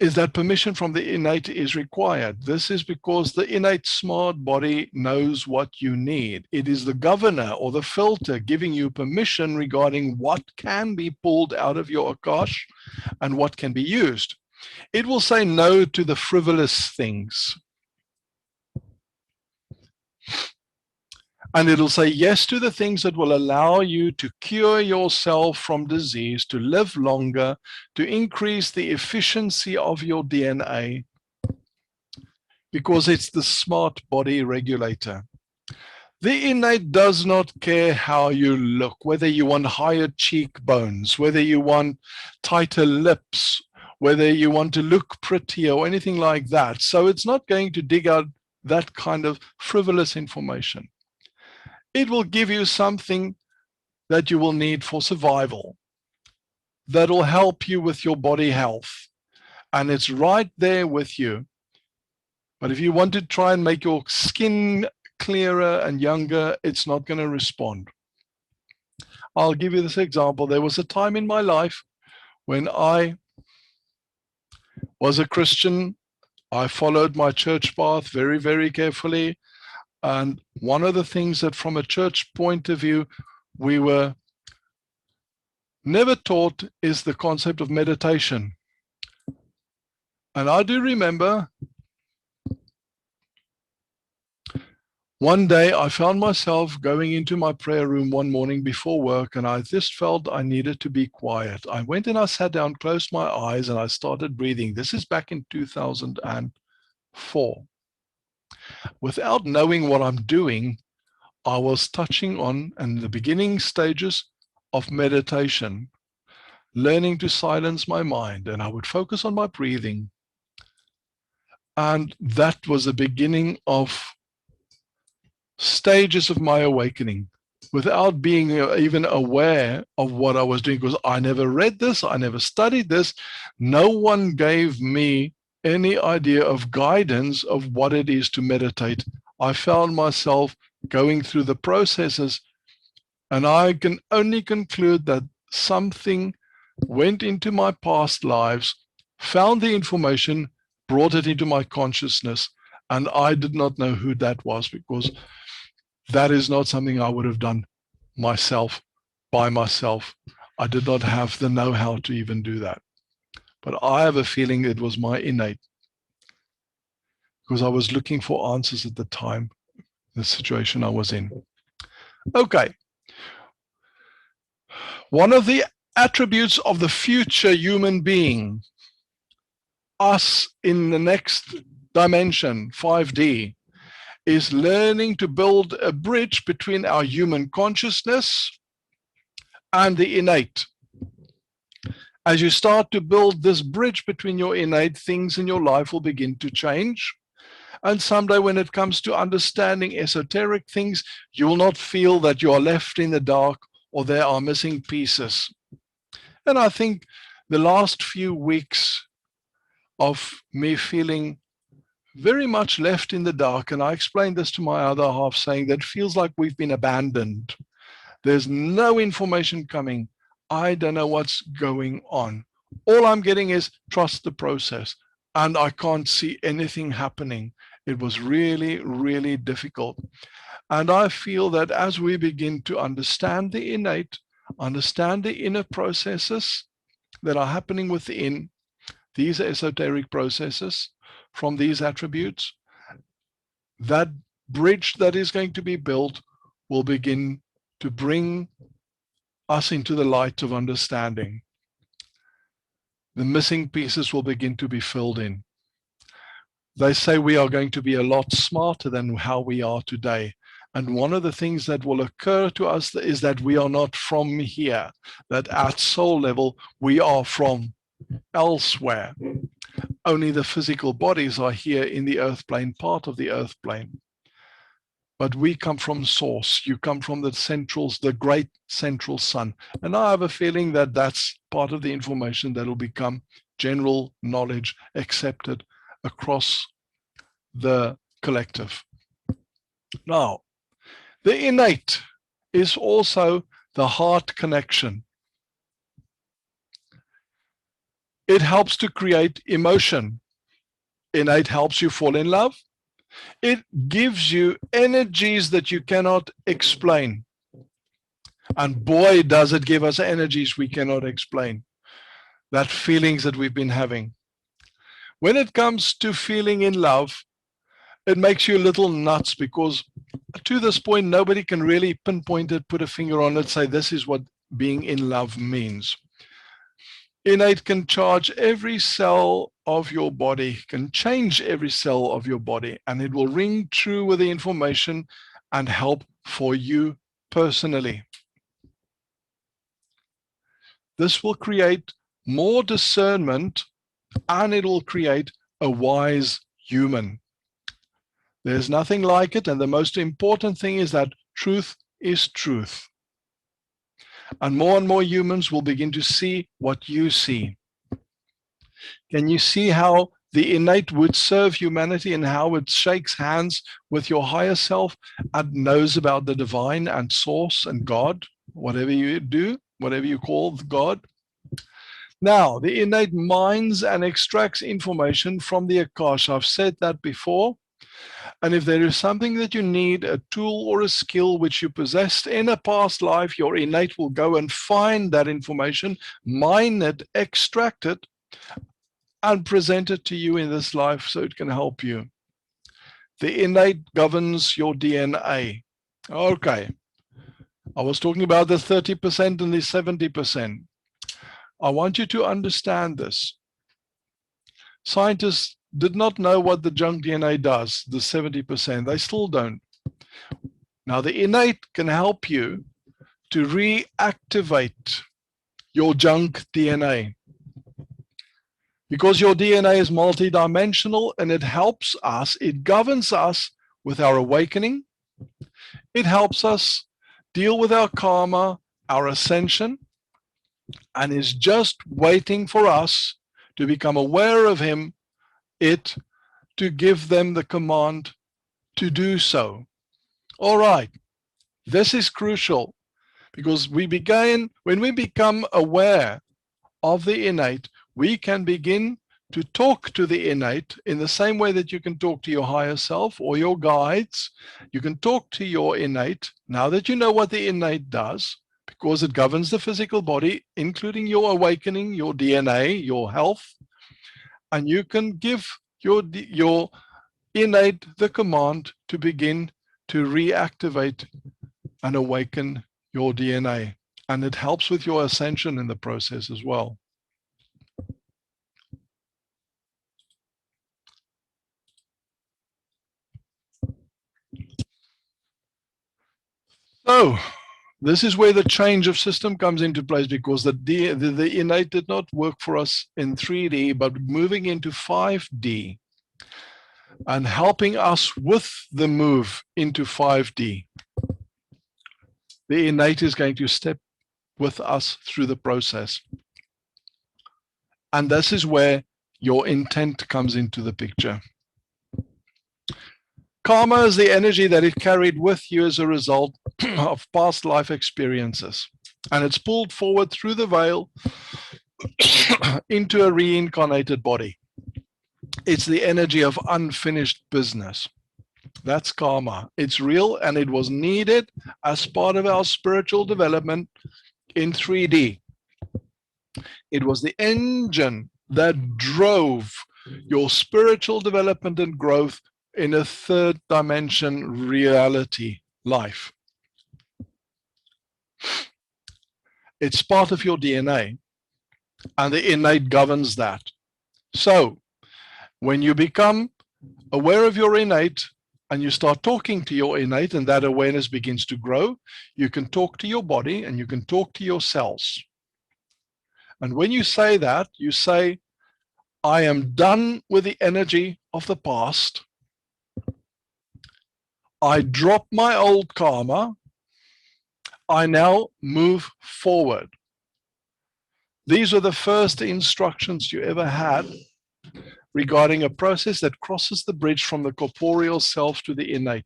S1: is that permission from the innate is required. This is because the innate smart body knows what you need. It is the governor or the filter giving you permission regarding what can be pulled out of your Akash and what can be used. It will say no to the frivolous things. And it'll say yes to the things that will allow you to cure yourself from disease, to live longer, to increase the efficiency of your DNA, because it's the smart body regulator. The innate does not care how you look, whether you want higher cheekbones, whether you want tighter lips, whether you want to look prettier or anything like that. So it's not going to dig out that kind of frivolous information. It will give you something that you will need for survival, that will help you with your body health. And it's right there with you. But if you want to try and make your skin clearer and younger, it's not going to respond. I'll give you this example. There was a time in my life when I was a Christian. I followed my church path very, very carefully. And one of the things that from a church point of view, we were never taught is the concept of meditation. And I do remember One day I found myself going into my prayer room one morning before work, and I just felt I needed to be quiet. I went and I sat down, closed my eyes, and I started breathing. This is back in 2004. Without knowing what I'm doing, I was touching on in the beginning stages of meditation, learning to silence my mind, and I would focus on my breathing. And that was the beginning of stages of my awakening without being even aware of what I was doing, because I never read this, I never studied this. No one gave me any idea of guidance of what it is to meditate. I found myself going through the processes, and I can only conclude that something went into my past lives, found the information, brought it into my consciousness, and I did not know who that was, because that is not something I would have done myself, by myself. I did not have the know-how to even do that. But I have a feeling it was my innate, because I was looking for answers at the time, the situation I was in. Okay. One of the attributes of the future human being, us in the next dimension, 5D, is learning to build a bridge between our human consciousness and the innate. As you start to build this bridge between your innate, things in your life will begin to change. And someday when it comes to understanding esoteric things, you will not feel that you are left in the dark or there are missing pieces. And I think the last few weeks of me feeling very much left in the dark, and I explained this to my other half, saying that it feels like we've been abandoned. There's no information coming. I don't know what's going on. All I'm getting is trust the process, and I can't see anything happening. It was really, really difficult. And I feel that as we begin to understand the innate, understand the inner processes that are happening within, these esoteric processes from these attributes, that bridge that is going to be built will begin to bring us into the light of understanding. The missing pieces will begin to be filled in. They say we are going to be a lot smarter than how we are today. And one of the things that will occur to us is that we are not from here, that at soul level, we are from elsewhere. Only the physical bodies are here in the earth plane, part of the earth plane. But we come from source. You come from the great central sun. And I have a feeling that that's part of the information that will become general knowledge accepted across the collective. Now, the innate is also the heart connection. It helps to create emotion. Innate helps you fall in love. It gives you energies that you cannot explain. And boy, does it give us energies we cannot explain. That feelings that we've been having. When it comes to feeling in love, it makes you a little nuts, because to this point, nobody can really pinpoint it, put a finger on it, say this is what being in love means. Innate can charge every cell of your body, can change every cell of your body, and it will ring true with the information and help for you personally. This will create more discernment, and it will create a wise human. There's nothing like it, and the most important thing is that truth is truth. And more humans will begin to see what you see. Can you see how the innate would serve humanity, and how it shakes hands with your higher self and knows about the divine and source and God, whatever you do, whatever you call God? Now, the innate mines and extracts information from the Akasha. I've said that before. And if there is something that you need, a tool or a skill which you possessed in a past life, your innate will go and find that information, mine it, extract it, and present it to you in this life so it can help you. The innate governs your DNA. Okay. I was talking about the 30% and the 70%. I want you to understand this. Scientists did not know what the junk DNA does, the 70%. They still don't. Now, the innate can help you to reactivate your junk DNA, because your DNA is multidimensional and it helps us, it governs us with our awakening. It helps us deal with our karma, our ascension, and is just waiting for us to become aware of it to give them the command to do so. All right, this is crucial, because when we become aware of the innate, we can begin to talk to the innate in the same way that you can talk to your higher self or your guides. You can talk to your innate now that you know what the innate does, because it governs the physical body, including your awakening, your DNA, your health. And you can give your innate the command to begin to reactivate and awaken your DNA. And it helps with your ascension in the process as well. So this is where the change of system comes into place, because the innate did not work for us in 3D, but moving into 5D and helping us with the move into 5D. The innate is going to step with us through the process. And this is where your intent comes into the picture. Karma is the energy that is carried with you as a result of past life experiences. And it's pulled forward through the veil into a reincarnated body. It's the energy of unfinished business. That's karma. It's real, and it was needed as part of our spiritual development in 3D. It was the engine that drove your spiritual development and growth in a third dimension reality life. It's part of your DNA, and the innate governs that. So when you become aware of your innate and you start talking to your innate, and that awareness begins to grow, you can talk to your body and you can talk to your cells. And when you say that, you say, I am done with the energy of the past. I drop my old karma. I now move forward. These are the first instructions you ever had regarding a process that crosses the bridge from the corporeal self to the innate.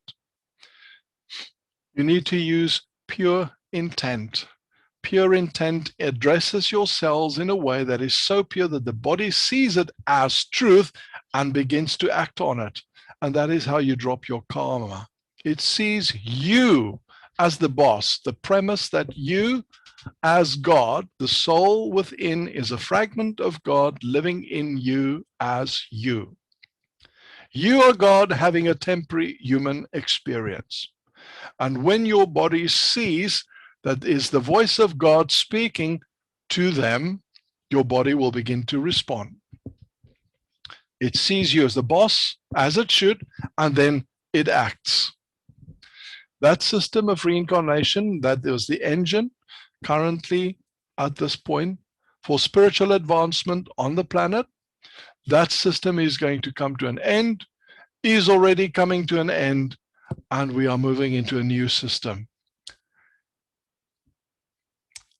S1: You need to use pure intent. Pure intent addresses your cells in a way that is so pure that the body sees it as truth and begins to act on it. And that is how you drop your karma. It sees you as the boss, the premise that you as God, the soul within, is a fragment of God living in you as you. You are God having a temporary human experience. And when your body sees that is the voice of God speaking to them, your body will begin to respond. It sees you as the boss, as it should, and then it acts. That system of reincarnation, that was the engine currently at this point for spiritual advancement on the planet. That system is going to come to an end, is already coming to an end, and we are moving into a new system.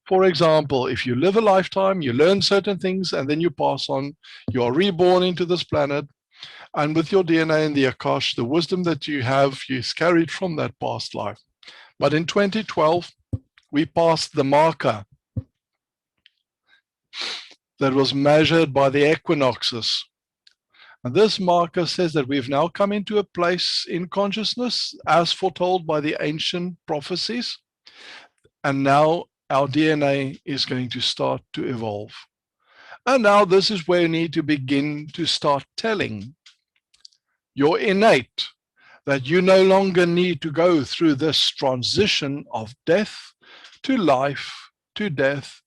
S1: For example, if you live a lifetime, you learn certain things, and then you pass on, you are reborn into this planet, and with your DNA in the Akash, the wisdom that you have is carried from that past life. But in 2012, we passed the marker that was measured by the equinoxes. And this marker says that we've now come into a place in consciousness as foretold by the ancient prophecies. And now our DNA is going to start to evolve. And now this is where you need to begin to start telling your innate that you no longer need to go through this transition of death to life to death,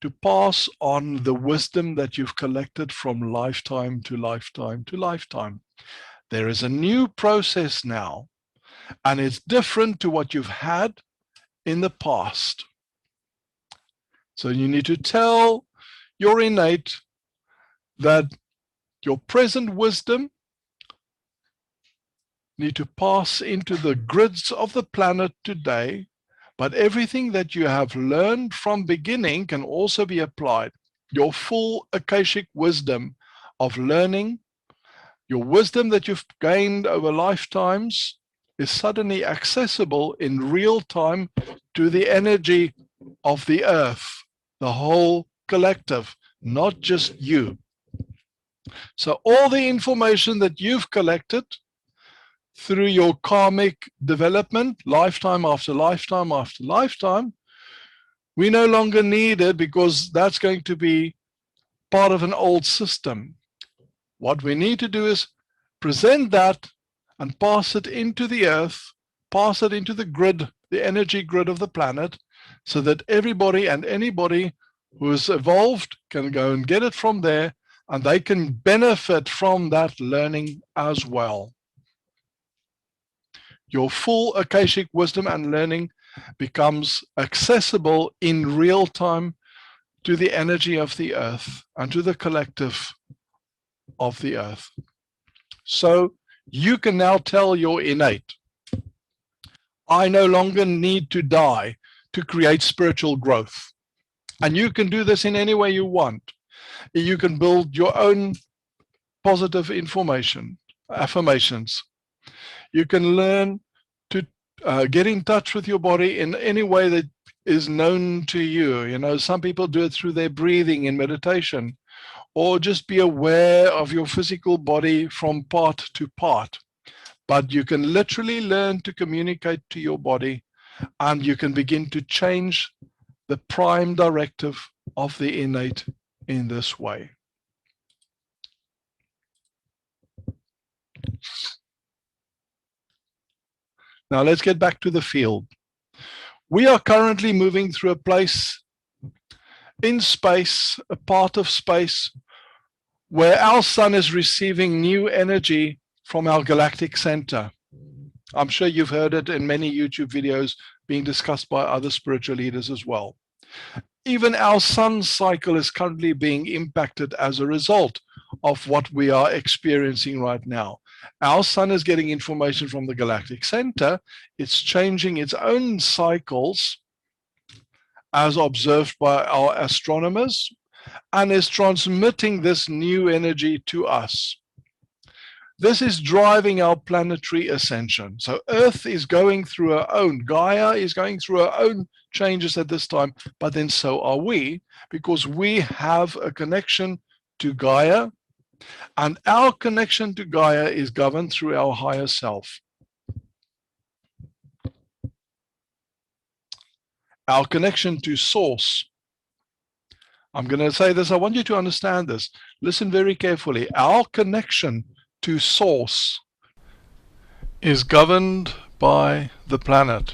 S1: to pass on the wisdom that you've collected from lifetime to lifetime to lifetime. There is a new process now, and it's different to what you've had in the past. So you need to tell your innate that your present wisdom need to pass into the grids of the planet today, but everything that you have learned from beginning can also be applied. Your full Akashic wisdom of learning, your wisdom that you've gained over lifetimes is suddenly accessible in real time to the energy of the earth, the whole collective, not just you. So all the information that you've collected through your karmic development, lifetime after lifetime after lifetime, we no longer need it because that's going to be part of an old system. What we need to do is present that and pass it into the earth, pass it into the grid, the energy grid of the planet, so that everybody and anybody who is evolved can go and get it from there, and they can benefit from that learning as well. Your full Akashic wisdom and learning becomes accessible in real time to the energy of the earth and to the collective of the earth. So you can now tell your innate, I no longer need to die to create spiritual growth. And you can do this in any way you want. You can build your own positive affirmations. You can learn to get in touch with your body in any way that is known to you. You know, some people do it through their breathing in meditation, or just be aware of your physical body from part to part. But you can literally learn to communicate to your body, and you can begin to change the prime directive of the innate in this way. Now let's get back to the field. We are currently moving through a place in space, a part of space, where our sun is receiving new energy from our galactic center. I'm sure you've heard it in many YouTube videos being discussed by other spiritual leaders as well. Even our sun cycle is currently being impacted as a result of what we are experiencing right now. Our sun is getting information from the galactic center. It's changing its own cycles as observed by our astronomers, and is transmitting this new energy to us. This is driving our planetary ascension. So Earth is going through her own, Gaia is going through her own changes at this time, but then so are we, because we have a connection to Gaia, and our connection to Gaia is governed through our higher self. Our connection to Source. I'm going to say this, I want you to understand this. Listen very carefully. Our connection to Source is governed by the planet.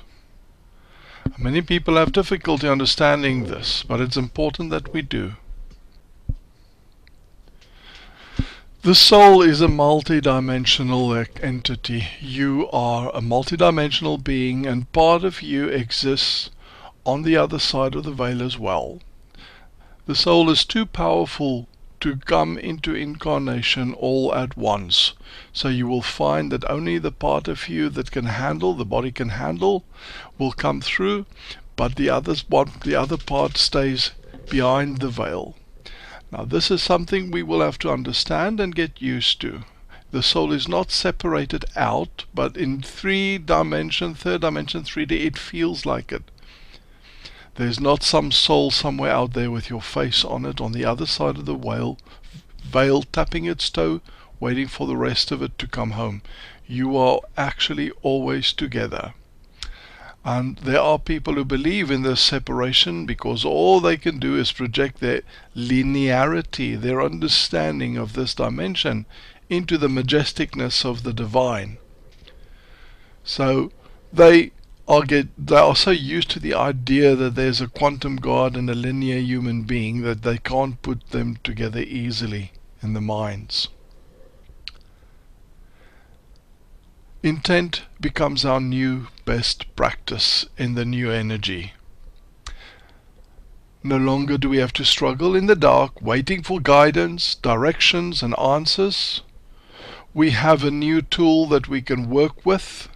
S1: Many people have difficulty understanding this, but it's important that we do. The soul is a multidimensional entity. You are a multidimensional being, and part of you exists on the other side of the veil as well. The soul is too powerful to come into incarnation all at once. So you will find that only the part of you that can handle, the body can handle, will come through, but the other part stays behind the veil. Now this is something we will have to understand and get used to. The soul is not separated out, but in third dimension, 3D, it feels like it. There's not some soul somewhere out there with your face on it on the other side of the veil tapping its toe, waiting for the rest of it to come home. You are actually always together. And there are people who believe in this separation because all they can do is project their linearity, their understanding of this dimension into the majesticness of the divine. So they are so used to the idea that there's a quantum God and a linear human being that they can't put them together easily in the minds. Intent becomes our new best practice in the new energy. No longer do we have to struggle in the dark, waiting for guidance, directions, and answers. We have a new tool that we can work with,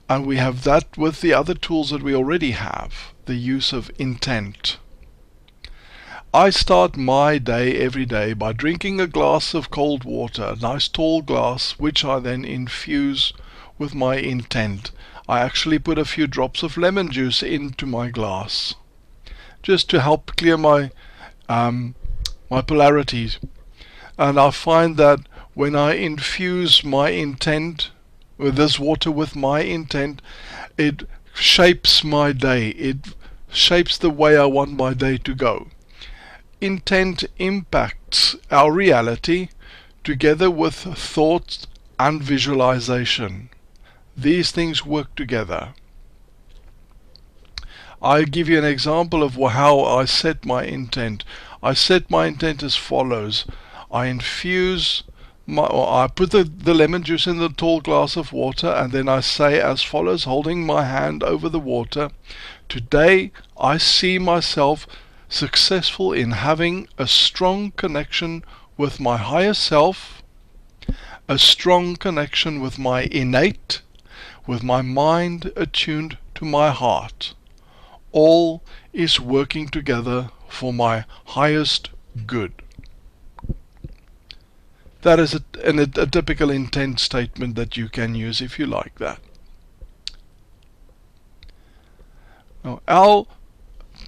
S1: and we have that with the other tools that we already have, the use of intent. I start my day every day by drinking a glass of cold water, a nice tall glass, which I then infuse with my intent. I actually put a few drops of lemon juice into my glass, just to help clear my polarities. And I find that when I infuse my intent with this water with my intent, it shapes my day. It shapes the way I want my day to go. Intent impacts our reality together with thought and visualization. These things work together. I give you an example of how I set my intent. I set my intent as follows. I put the lemon juice in the tall glass of water, and then I say as follows, holding my hand over the water: today I see myself successful in having a strong connection with my higher self, a strong connection with my innate, with my mind attuned to my heart. All is working together for my highest good. That is a typical intent statement that you can use if you like that. Now, our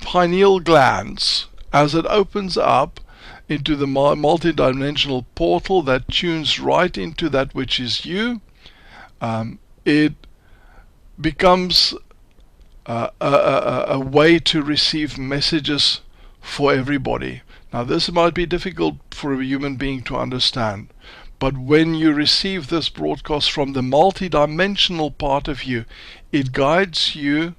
S1: pineal glands, as it opens up into the multidimensional portal that tunes right into that which is you, it becomes a way to receive messages for everybody. Now, this might be difficult for a human being to understand, but when you receive this broadcast from the multidimensional part of you, it guides you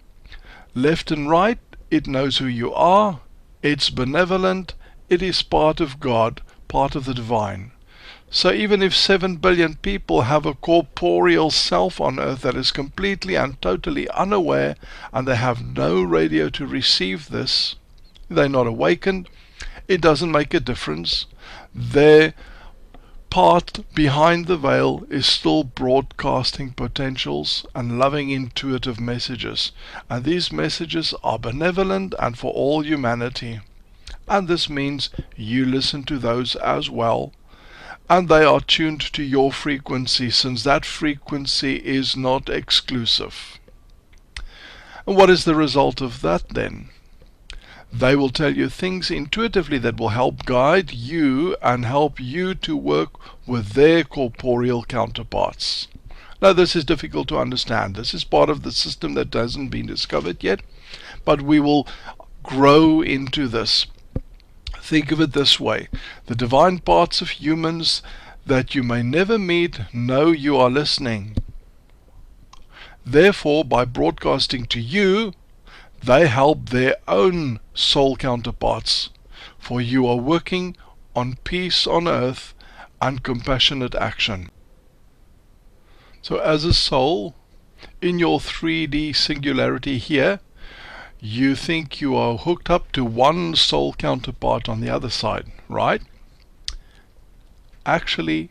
S1: left and right. It knows who you are. It's benevolent. It is part of God, part of the divine. So even if 7 billion people have a corporeal self on earth that is completely and totally unaware, and they have no radio to receive this, they're not awakened, it doesn't make a difference. Their part behind the veil is still broadcasting potentials and loving intuitive messages. And these messages are benevolent and for all humanity. And this means you listen to those as well. And they are tuned to your frequency, since that frequency is not exclusive. And what is the result of that then? They will tell you things intuitively that will help guide you and help you to work with their corporeal counterparts. Now, this is difficult to understand. This is part of the system that hasn't been discovered yet, but we will grow into this. Think of it this way. The divine parts of humans that you may never meet know you are listening. Therefore, by broadcasting to you, they help their own soul counterparts, for you are working on peace on earth and compassionate action. So as a soul, in your 3D singularity here, you think you are hooked up to one soul counterpart on the other side, right? Actually,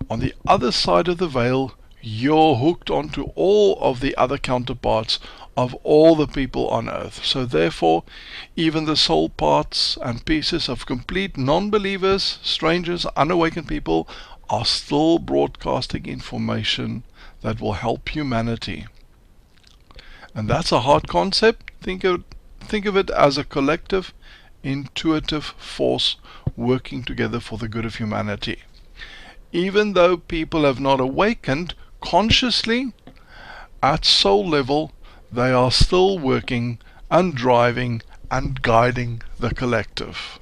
S1: on the other side of the veil, you're hooked onto all of the other counterparts of all the people on earth. So therefore, even the soul parts and pieces of complete non-believers, strangers, unawakened people are still broadcasting information that will help humanity. And that's a hard concept. Think of it as a collective, intuitive force working together for the good of humanity. Even though people have not awakened consciously, at soul level, they are still working and driving and guiding the collective.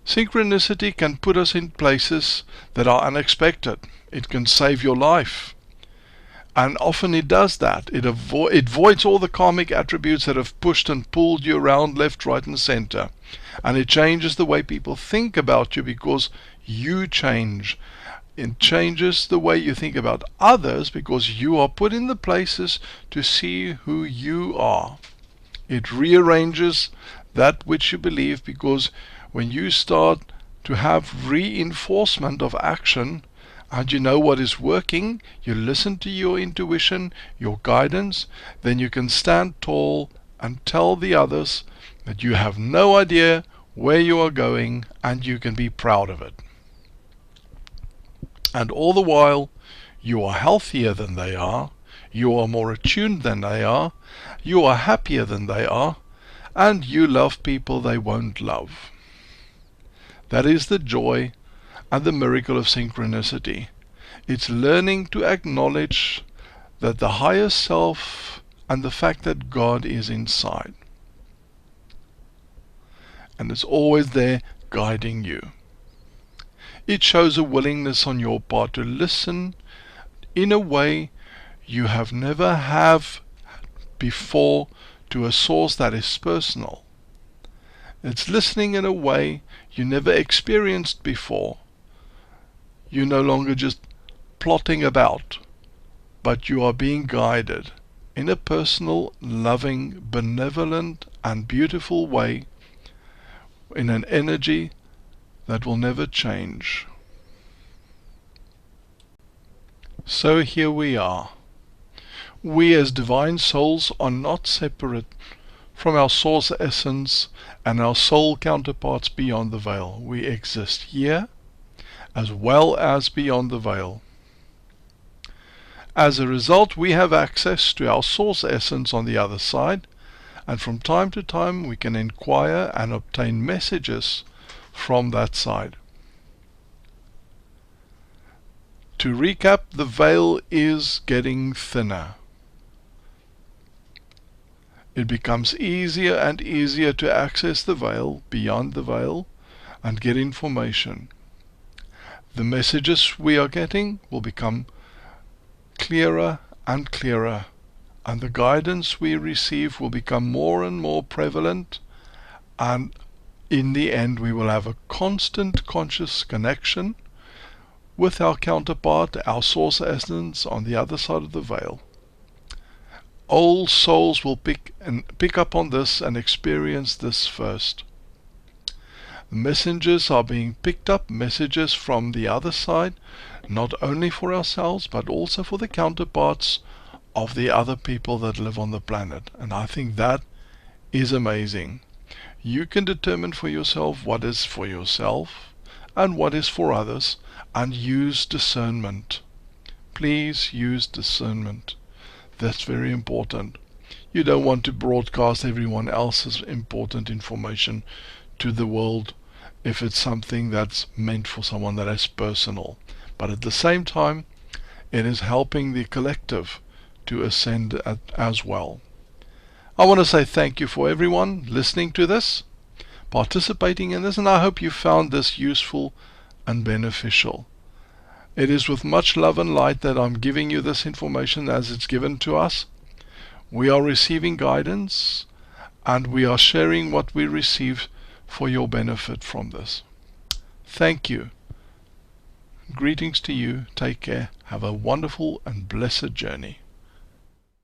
S1: Synchronicity can put us in places that are unexpected. It can save your life. And often it does that. It voids all the karmic attributes that have pushed and pulled you around left, right, and center. And it changes the way people think about you because you change. It changes the way you think about others because you are put in the places to see who you are. It rearranges that which you believe because when you start to have reinforcement of action and you know what is working, you listen to your intuition, your guidance, then you can stand tall and tell the others that you have no idea where you are going and you can be proud of it. And all the while, you are healthier than they are, you are more attuned than they are, you are happier than they are, and you love people they won't love. That is the joy and the miracle of synchronicity. It's learning to acknowledge that the higher self and the fact that God is inside. And it's always there guiding you. It shows a willingness on your part to listen in a way you have never have before to a source that is personal. It's listening in a way you never experienced before. You're no longer just plotting about, but you are being guided in a personal, loving, benevolent, and beautiful way in an energy that will never change. So here we are. We as divine souls are not separate from our source essence and our soul counterparts beyond the veil. We exist here as well as beyond the veil. As a result, we have access to our source essence on the other side, and from time to time we can inquire and obtain messages from that side. To recap, the veil is getting thinner. It becomes easier and easier to access the veil, beyond the veil, and get information. The messages we are getting will become clearer and clearer, and the guidance we receive will become more and more prevalent, and in the end we will have a constant conscious connection with our counterpart, our source essence on the other side of the veil. All souls will pick up on this and experience this first. The messengers are being picked up, messages from the other side, not only for ourselves but also for the counterparts of the other people that live on the planet. And I think that is amazing. You can determine for yourself what is for yourself and what is for others, and use discernment. Please use discernment. That's very important. You don't want to broadcast everyone else's important information to the world if it's something that's meant for someone that is personal. But at the same time, it is helping the collective to ascend as well. I want to say thank you for everyone listening to this, participating in this, and I hope you found this useful and beneficial. It is with much love and light that I'm giving you this information as it's given to us. We are receiving guidance and we are sharing what we receive for your benefit from this. Thank you. Greetings to you. Take care. Have a wonderful and blessed journey.